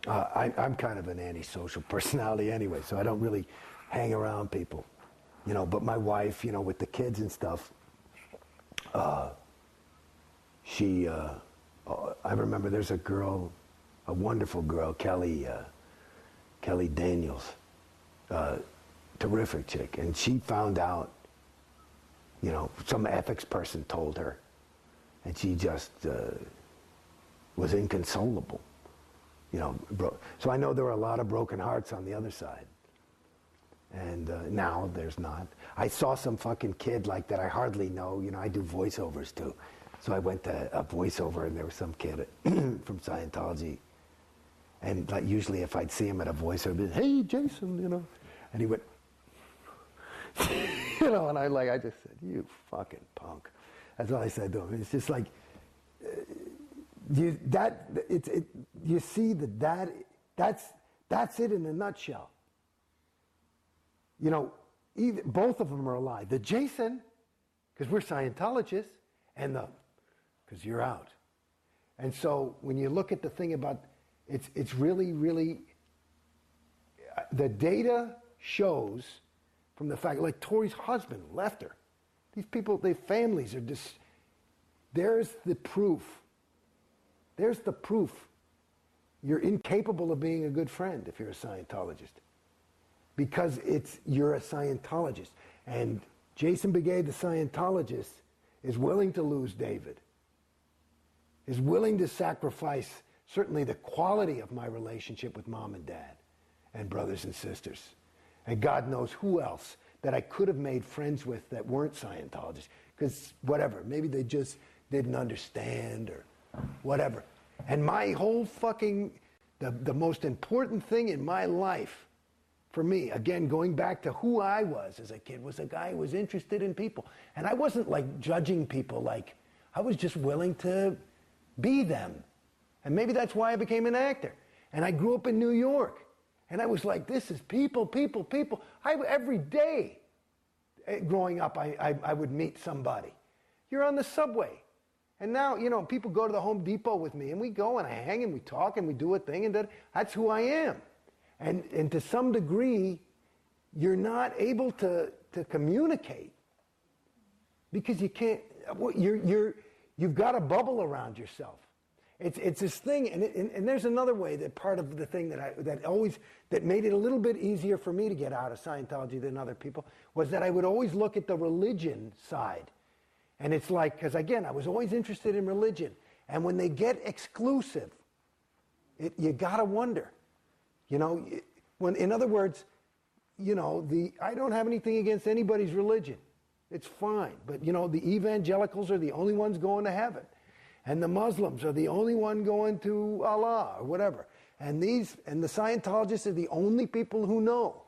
I'm kind of an antisocial personality anyway, so I don't really hang around people, you know. But my wife, you know, with the kids and stuff, I remember there's a girl, a wonderful girl, Kelly Daniels, terrific chick, and she found out, you know, some ethics person told her, and she just was inconsolable, you know. So I know there were a lot of broken hearts on the other side, and now there's not. I saw some fucking kid like that I hardly know, you know. I do voiceovers too, so I went to a voiceover, and there was some kid from Scientology, and like usually if I'd see him at a voiceover, I'd be, hey Jason, you know, and he went, you know, and I just said, you fucking punk. That's all I said to him. It's just like, you see that's it in a nutshell. You know, both of them are alive. The Jason, because we're Scientologists, and because you're out. And so when you look at the thing about, it's really, really, the data shows from the fact, like Tori's husband left her. These people, their families are just, there's the proof. There's the proof. You're incapable of being a good friend if you're a Scientologist. Because you're a Scientologist. And Jason Beghe, the Scientologist, is willing to lose David. Is willing to sacrifice certainly the quality of my relationship with mom and dad and brothers and sisters. And God knows who else that I could have made friends with that weren't Scientologists. Because whatever, maybe they just didn't understand or whatever. And my whole fucking, the most important thing in my life, for me, again, going back to who I was as a kid, was a guy who was interested in people. And I wasn't like judging people, like, I was just willing to be them. And maybe that's why I became an actor. And I grew up in New York. And I was like, this is people, people, people. Every day growing up, I would meet somebody. You're on the subway. And now, you know, people go to the Home Depot with me, and we go and I hang and we talk and we do a thing, and that's who I am. And to some degree, you're not able to communicate because you can't, you've got a bubble around yourself. It's this thing, and there's another way that part of the thing that made it a little bit easier for me to get out of Scientology than other people was that I would always look at the religion side. And it's like, because again, I was always interested in religion. And when they get exclusive, you gotta wonder, you know, in other words, you know, I don't have anything against anybody's religion. It's fine. But, you know, the evangelicals are the only ones going to heaven. And the Muslims are the only one going to Allah or whatever. And the Scientologists are the only people who know.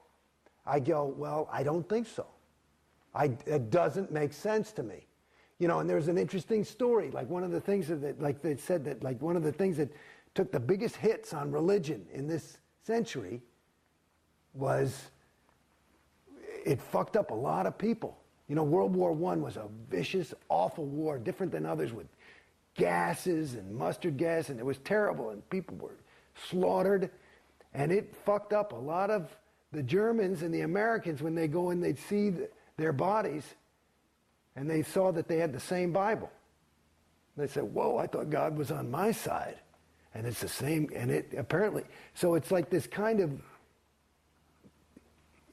I go, well, I don't think so. It doesn't make sense to me. You know, and there's an interesting story. Like one of the things that, like they said that, like one of the things that took the biggest hits on religion in this century was it fucked up a lot of people. You know, World War I was a vicious, awful war, different than others with gases and mustard gas, and it was terrible, and people were slaughtered, and it fucked up a lot of the Germans and the Americans when they go and they'd see their bodies, and they saw that they had the same Bible. They said, whoa, I thought God was on my side. And it's the same, and it apparently, so it's like this kind of,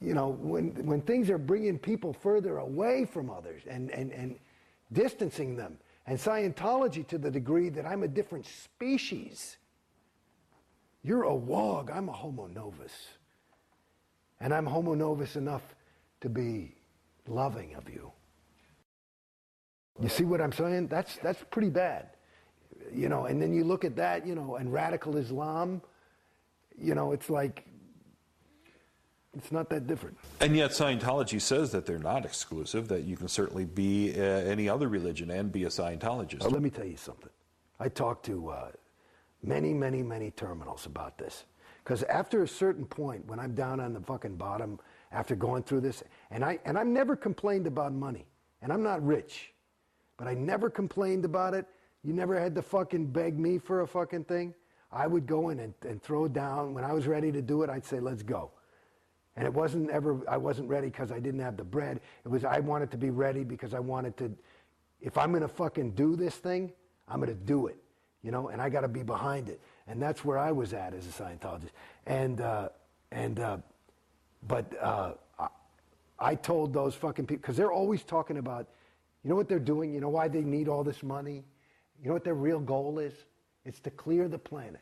you know, when things are bringing people further away from others and distancing them, and Scientology to the degree that I'm a different species. You're a wog, I'm a homo novus. And I'm homo novus enough to be loving of you. You see what I'm saying? That's pretty bad. You know, and then you look at that, you know, and radical Islam, you know, it's like, it's not that different. And yet Scientology says that they're not exclusive, that you can certainly be any other religion and be a Scientologist. Let me tell you something. I talked to many, many, many terminals about this. Because after a certain point, when I'm down on the fucking bottom, after going through this, and I've never complained about money, and I'm not rich, but I never complained about it. You never had to fucking beg me for a fucking thing. I would go in and throw down. When I was ready to do it, I'd say, let's go. And it wasn't ever, I wasn't ready because I didn't have the bread. It was, I wanted to be ready because I wanted to, if I'm going to fucking do this thing, I'm going to do it, you know, and I got to be behind it. And that's where I was at as a Scientologist. I told those fucking people, because they're always talking about, you know what they're doing? You know why they need all this money? You know what their real goal is? It's to clear the planet.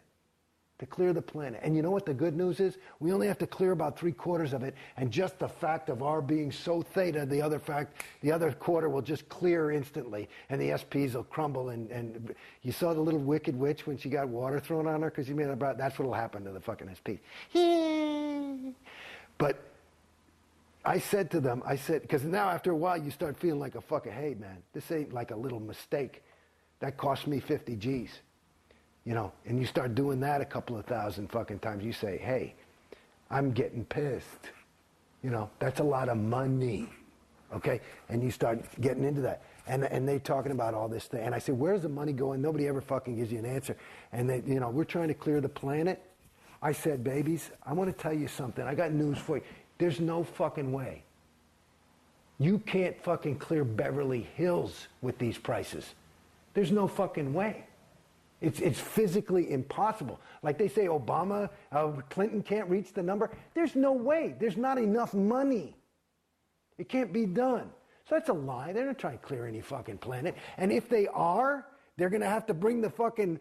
To clear the planet. And you know what the good news is? We only have to clear about 3/4 of it, and just the fact of our being so theta, the other quarter will just clear instantly, and the SPs will crumble. And you saw the little wicked witch when she got water thrown on her because she made about. That's what'll happen to the fucking SP. But I said to them, because now after a while you start feeling like a fucking, hey man, this ain't like a little mistake. That cost me 50 G's. You know, and you start doing that a couple of thousand fucking times. You say, hey, I'm getting pissed. You know, that's a lot of money. Okay? And you start getting into that. And they talking about all this thing. And I say, where's the money going? Nobody ever fucking gives you an answer. And they, you know, we're trying to clear the planet. I said, babies, I want to tell you something. I got news for you. There's no fucking way. You can't fucking clear Beverly Hills with these prices. There's no fucking way. It's physically impossible. Like they say Obama, Clinton can't reach the number. There's no way. There's not enough money. It can't be done. So that's a lie. They're not trying to clear any fucking planet. And if they are, they're going to have to bring the fucking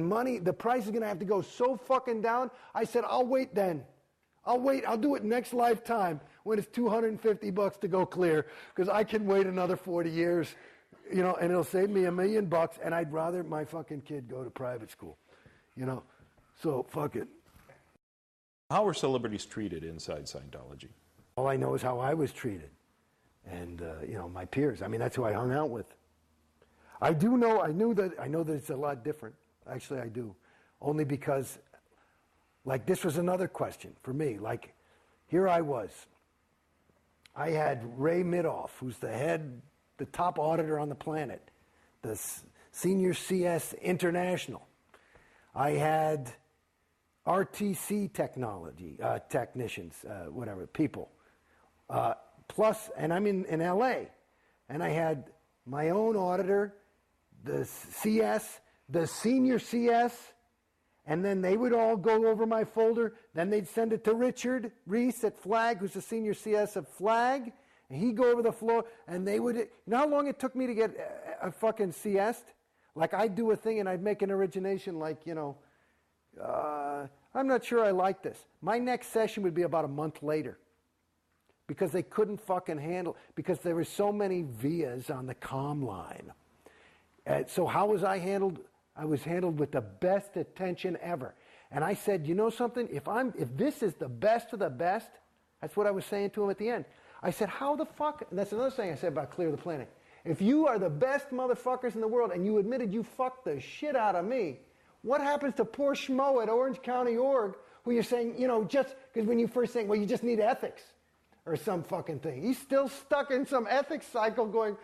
money. The price is going to have to go so fucking down. I said, I'll wait then. I'll wait. I'll do it next lifetime when it's $250 to go clear, because I can wait another 40 years. You know, and it'll save me $1 million, and I'd rather my fucking kid go to private school, you know. So fuck it. How are celebrities treated inside Scientology? All I know is how I was treated, and you know, my peers. I mean, that's who I hung out with. I know that it's a lot different. Actually, I do, only because, like, this was another question for me. Like, here I was. I had Ray Midoff, who's the top auditor on the planet, the senior CS International. I had RTC technicians, whatever, people. Plus, and I'm in LA, and I had my own auditor, the CS, the senior CS, and then they would all go over my folder. Then they'd send it to Richard Reese at Flag, who's the senior CS of Flag. And he'd go over the floor, and they would, you know how long it took me to get a fucking CS'd? Like, I'd do a thing, and I'd make an origination like, you know, I'm not sure I like this. My next session would be about a month later, because they couldn't fucking handle, because there were so many vias on the comm line. So how was I handled? I was handled with the best attention ever. And I said, you know something? If this is the best of the best, that's what I was saying to him at the end. I said, how the fuck, and that's another thing I said about clear the planet. If you are the best motherfuckers in the world and you admitted you fucked the shit out of me, what happens to poor schmo at Orange County Org who you're saying, you know, just, because when you first saying, well, you just need ethics or some fucking thing. He's still stuck in some ethics cycle going,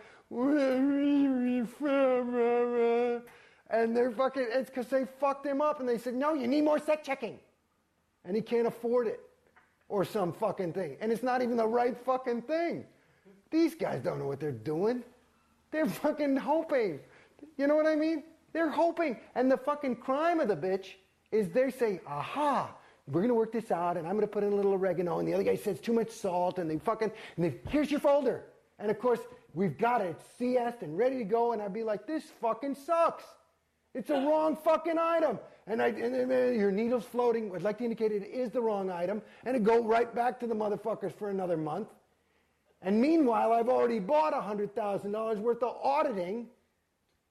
and they're fucking, it's because they fucked him up and they said, no, you need more set checking. And he can't afford it. Or some fucking thing. And it's not even the right fucking thing. These guys don't know what they're doing. They're fucking hoping. You know what I mean? They're hoping. And the fucking crime of the bitch is they say, aha, we're going to work this out, and I'm going to put in a little oregano, and the other guy says too much salt, and here's your folder. And of course, we've got it CS'd and ready to go, and I'd be like, this fucking sucks. It's a wrong fucking item. And your needle's floating. I'd like to indicate it is the wrong item. And it go right back to the motherfuckers for another month. And meanwhile, I've already bought $100,000 worth of auditing.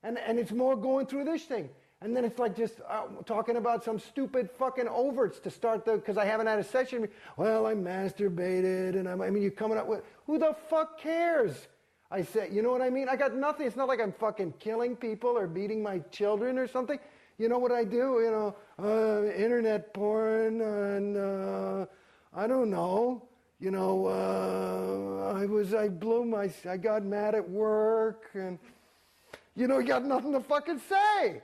And it's more going through this thing. And then it's like just talking about some stupid fucking overts to start because I haven't had a session. Well, I masturbated. And I mean, you're coming up with, who the fuck cares? I said, you know what I mean? I got nothing. It's not like I'm fucking killing people or beating my children or something. You know what I do? You know, internet porn and I don't know. You know, I got mad at work and, you know, you got nothing to fucking say.